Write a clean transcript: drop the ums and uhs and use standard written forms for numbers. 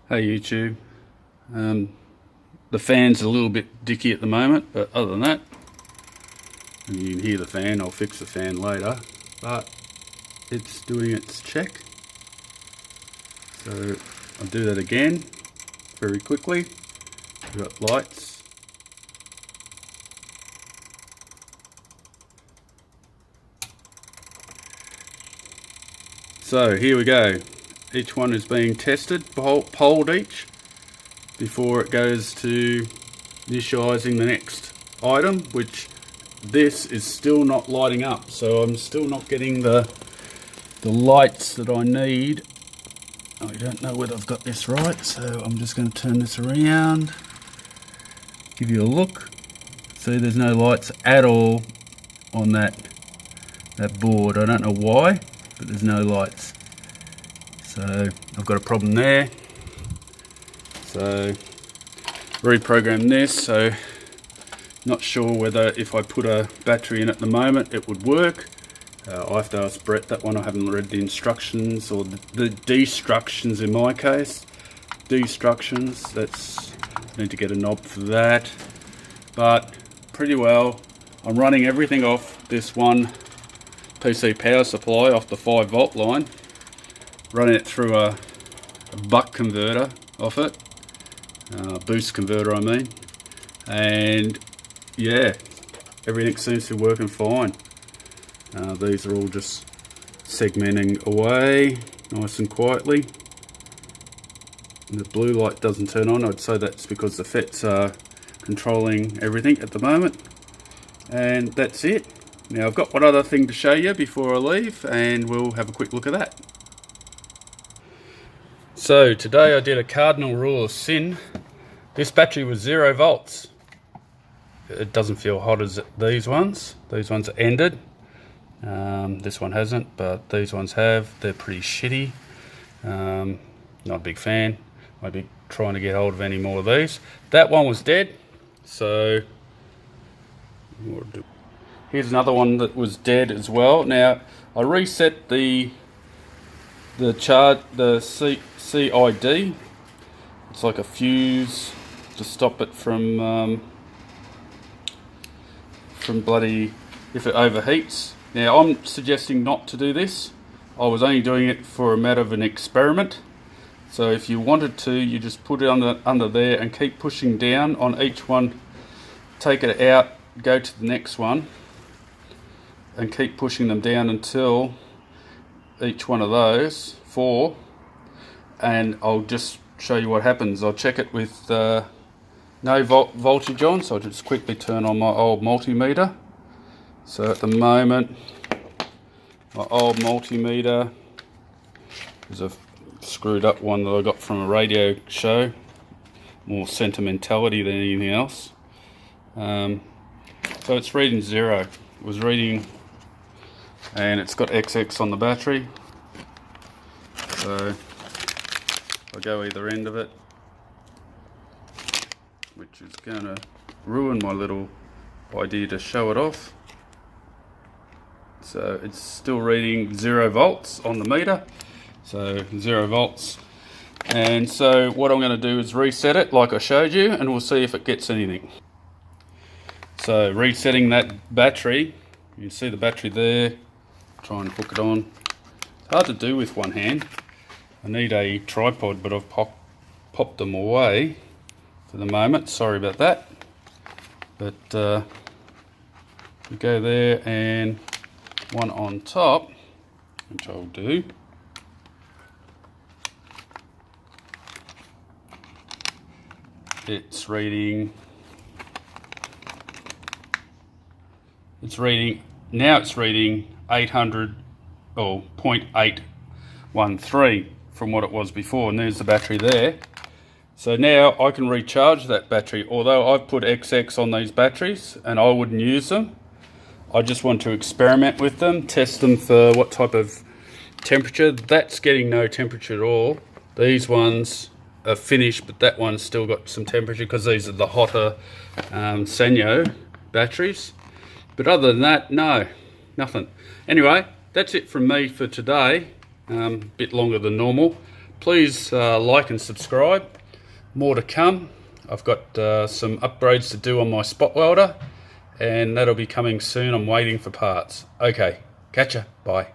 Hey YouTube, the fan's a little bit dicky at the moment, but other than that, and you can hear the fan, I'll fix the fan later, but it's doing its check. So I'll do that again very quickly. We've got lights. So here we go. Each one is being tested, polled each, before it goes to initializing the next item, which this is still not lighting up. So I'm still not getting the lights that I need. I don't know whether I've got this right, so I'm just going to turn this around, give you a look. See, there's no lights at all on that board. I don't know why, but there's no lights. So I've got a problem there. So reprogram this. So not sure whether if I put a battery in at the moment it would work. I have to ask Brett that one. I haven't read the instructions, or the destructions in my case. Destructions, that's, I need to get a knob for that. But pretty well, I'm running everything off this one PC power supply off the 5-volt line. Running it through a buck converter off it, boost converter I mean, and yeah, everything seems to be working fine. These are all just segmenting away nice and quietly. And the blue light doesn't turn on. I'd say that's because the FETs are controlling everything at the moment. And that's it. Now I've got one other thing to show you before I leave, and we'll have a quick look at that. So today I did a cardinal rule of sin. This battery was 0 volts. It doesn't feel hot as these ones. These ones are ended. This one hasn't, but these ones have. They're pretty shitty. Not a big fan. Might be trying to get hold of any more of these. That one was dead. So here's another one that was dead as well. Now I reset the CID. It's like a fuse to stop it from bloody, if it overheats. Now I'm suggesting not to do this. I was only doing it for a matter of an experiment. So if you wanted to, you just put it under there and keep pushing down on each one. Take it out, go to the next one, and keep pushing them down until each one of those 4, and I'll just show you what happens. I'll check it with no voltage on, so I'll just quickly turn on my old multimeter. So at the moment my old multimeter is a screwed up one that I got from a radio show, more sentimentality than anything else. So it's reading 0. It was reading, and it's got XX on the battery. So I'll go either end of it, which is going to ruin my little idea to show it off. So it's still reading 0 volts on the meter, so 0 volts. And so what I'm going to do is reset it like I showed you, and we'll see if it gets anything. So resetting that battery, you can see the battery there. Try and hook it on. It's hard to do with one hand. I need a tripod, but I've popped them away for the moment. Sorry about that. But we go there, and one on top, which I'll do. It's reading 800 or 0.813 from what it was before, and there's the battery there. So now I can recharge that battery, although I've put XX on these batteries and I wouldn't use them. I just want to experiment with them, test them for what type of temperature. That's getting no temperature at all. These ones are finished, but that one's still got some temperature because these are the hotter Sanyo batteries. But other than that, no, nothing. Anyway, that's it from me for today. Bit longer than normal. please like and subscribe. More to come. I've got some upgrades to do on my spot welder, and that'll be coming soon. I'm waiting for parts. Okay, catch ya. Bye.